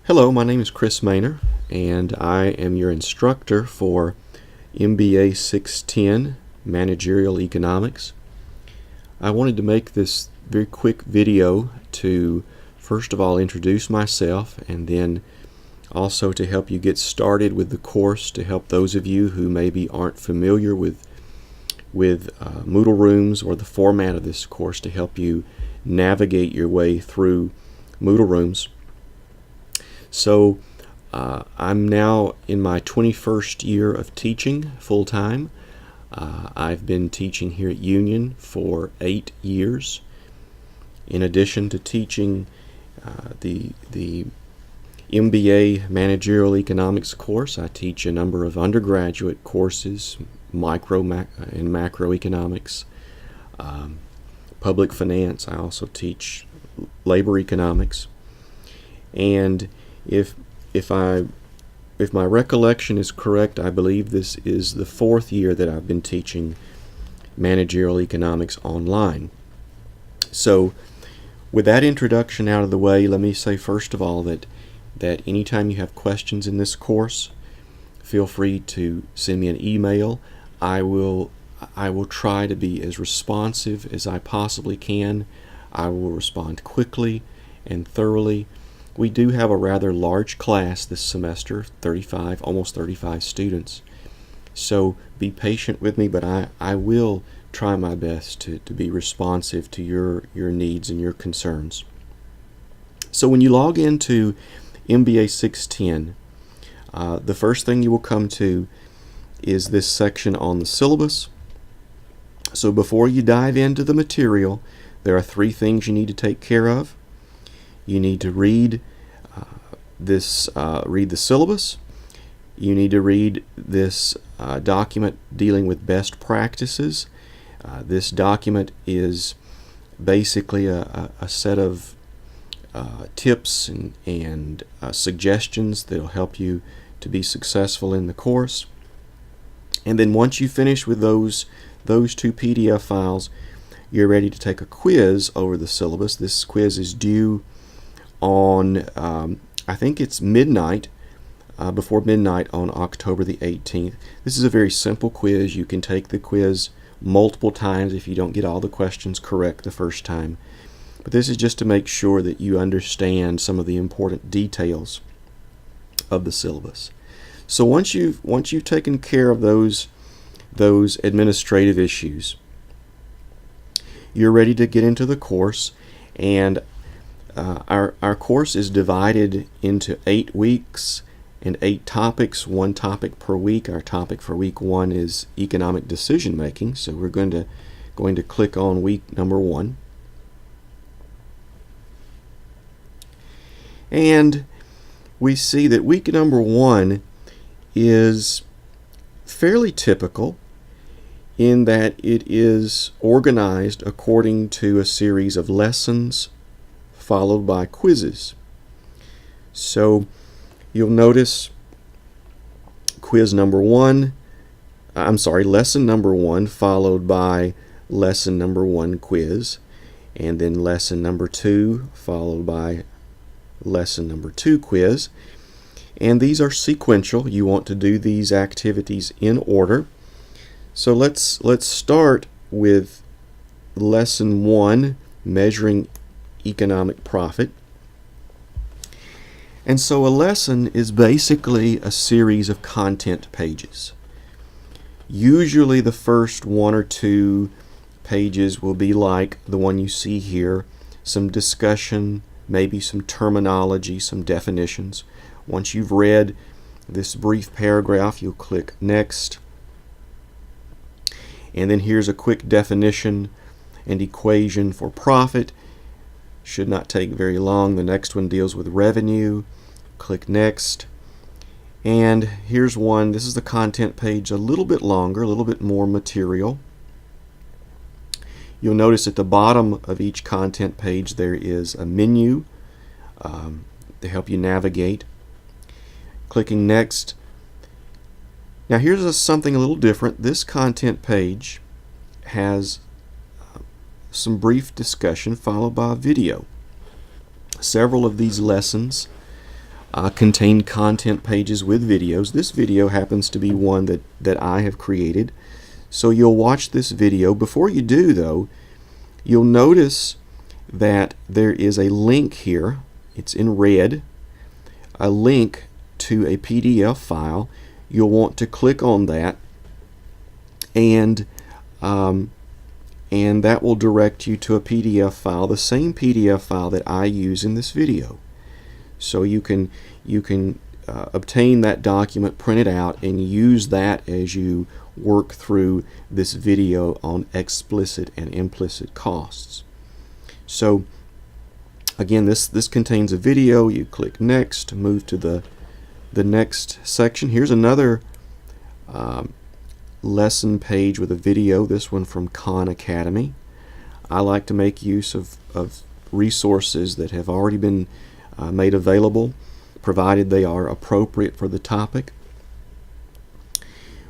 Hello, my name is Chris Maynor, and I am your instructor for MBA 610 Managerial Economics. I wanted to make this very quick video to first of all introduce myself, and then also to help you get started with the course, to help those of you who maybe aren't familiar with Moodle Rooms or the format of this course, to help you navigate your way through Moodle Rooms. So I'm now in my 21st year of teaching full-time. I've been teaching here at Union for 8 years. In addition to teaching the MBA Managerial Economics course, I teach a number of undergraduate courses, micro and macroeconomics, public finance. I also teach labor economics. And if my recollection is correct, I believe this is the 4th year that I've been teaching managerial economics online. So with that introduction out of the way, let me say first of all that anytime you have questions in this course, feel free to send me an email. I will try to be as responsive as I possibly can. I will respond quickly and thoroughly. We do have a rather large class this semester, almost 35 students. So be patient with me, but I will try my best to be responsive to your needs and your concerns. So when you log into MBA 610, the first thing you will come to is this section on the syllabus. So before you dive into the material, there are 3 things you need to take care of. You need to read the syllabus. You need to read this document dealing with best practices. This document is basically a set of tips and suggestions that will help you to be successful in the course. And then once you finish with those 2 PDF files, you're ready to take a quiz over the syllabus. This quiz is due on I think it's before midnight on October the 18th. This is a very simple quiz. You can take the quiz multiple times if you don't get all the questions correct the first time. But this is just to make sure that you understand some of the important details of the syllabus. So once you've taken care of those administrative issues, you're ready to get into the course. And our course is divided into 8 weeks and 8 topics, 1 topic per week. Our topic for week 1 is economic decision making. So we're going to click on week number 1. And we see that week number 1 is fairly typical in that it is organized according to a series of lessons followed by quizzes. So you'll notice lesson number 1 followed by lesson number 1 quiz, and then lesson number 2 followed by lesson number 2 quiz. And these are sequential. You want to do these activities in order. So let's start with lesson 1, measuring economic profit. And so a lesson is basically a series of content pages. Usually the first 1 or 2 pages will be like the one you see here, some discussion, maybe some terminology, some definitions. Once you've read this brief paragraph, you'll click Next. And then here's a quick definition and equation for profit. Should not take very long. The next one deals with revenue. Click Next. And here's one. This is the content page, a little bit longer, a little bit more material. You'll notice at the bottom of each content page there is a menu to help you navigate. Clicking Next. Now here's something a little different. This content page has some brief discussion followed by a video. Several of these lessons contain content pages with videos. This video happens to be one that I have created. So you'll watch this video. Before you do, though, you'll notice that there is a link here. It's in red, a link to a PDF file. You'll want to click on that, and that will direct you to a PDF file, the same PDF file that I use in this video. So you can obtain that document, print it out, and use that as you work through this video on explicit and implicit costs. So again, this contains a video. You click next, move to the next section. Here's another lesson page with a video, this one from Khan Academy. I like to make use of resources that have already been made available, provided they are appropriate for the topic.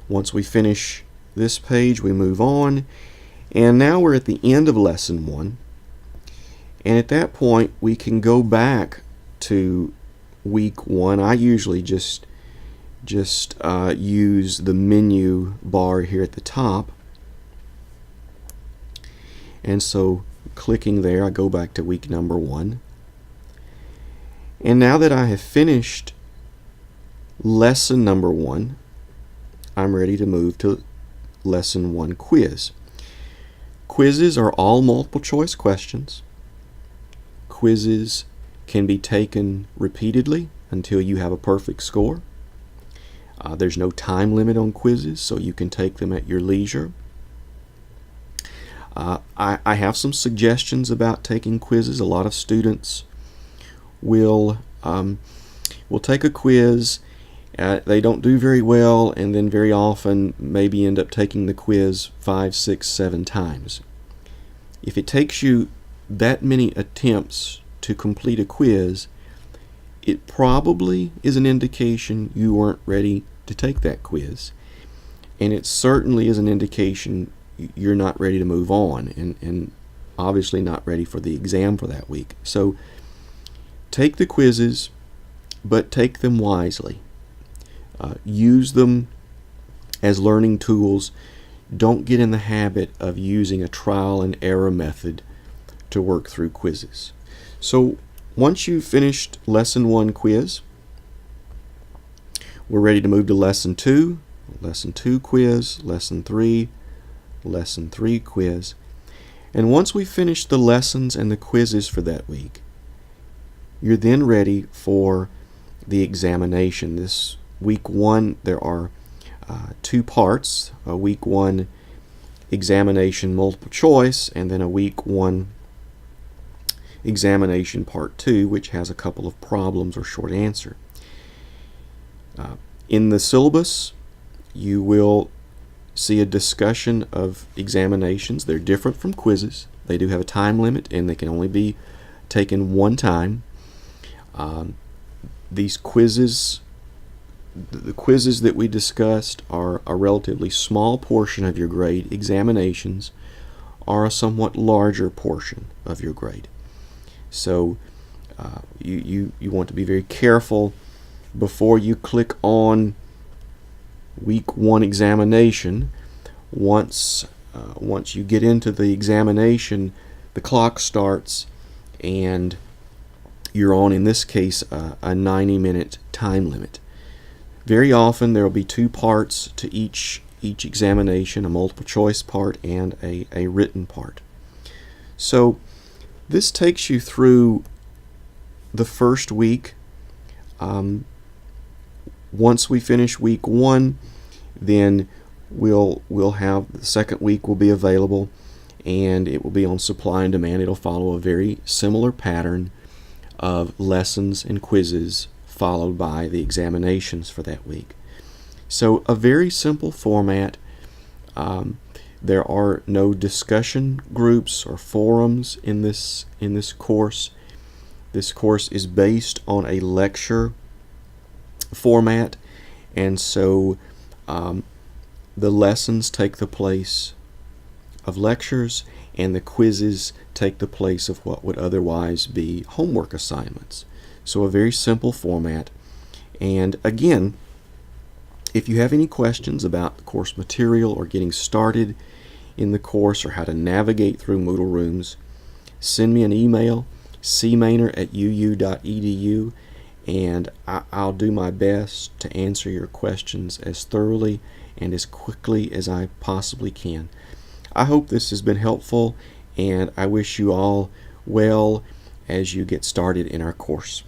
Once we finish this page, we move on, and now we're at the end of lesson 1, and at that point we can go back to week 1. I usually just use the menu bar here at the top, and so clicking there, I go back to week number 1. And now that I have finished lesson number 1, I'm ready to move to lesson 1 quiz. Quizzes are all multiple choice questions. Quizzes can be taken repeatedly until you have a perfect score. There's no time limit on quizzes, so you can take them at your leisure. I have some suggestions about taking quizzes. A lot of students will take a quiz, they don't do very well, and then very often maybe end up taking the quiz 5, 6, 7 times. If it takes you that many attempts to complete a quiz, it probably is an indication you weren't ready to take that quiz, and it certainly is an indication you're not ready to move on, and obviously not ready for the exam for that week. So take the quizzes, but take them wisely. Use them as learning tools. Don't get in the habit of using a trial and error method to work through quizzes. So once you've finished lesson 1 quiz, we're ready to move to lesson 2. Lesson 2 quiz, lesson 3 quiz. And once we finish the lessons and the quizzes for that week, you're then ready for the examination. This week 1, there are 2 parts, a week 1 examination multiple choice, and then a week 1 examination part 2, which has a couple of problems or short answer. In the syllabus, you will see a discussion of examinations. They're different from quizzes. They do have a time limit, and they can only be taken one time. These quizzes, the quizzes that we discussed, are a relatively small portion of your grade. Examinations are a somewhat larger portion of your grade. So you want to be very careful before you click on week 1 examination. Once you get into the examination, the clock starts, and you're on, in this case, a 90-minute time limit. Very often there will be 2 parts to each examination, a multiple choice part and a written part. So this takes you through the first week. Once we finish week 1, then we'll have the second week will be available, and it will be on supply and demand. It'll follow a very similar pattern of lessons and quizzes followed by the examinations for that week. So a very simple format. There are no discussion groups or forums in this course. This course is based on a lecture format, and so the lessons take the place of lectures, and the quizzes take the place of what would otherwise be homework assignments. So a very simple format. And again, if you have any questions about the course material or getting started in the course or how to navigate through Moodle Rooms, send me an email, cmaynor@uu.edu, and I'll do my best to answer your questions as thoroughly and as quickly as I possibly can. I hope this has been helpful, and I wish you all well as you get started in our course.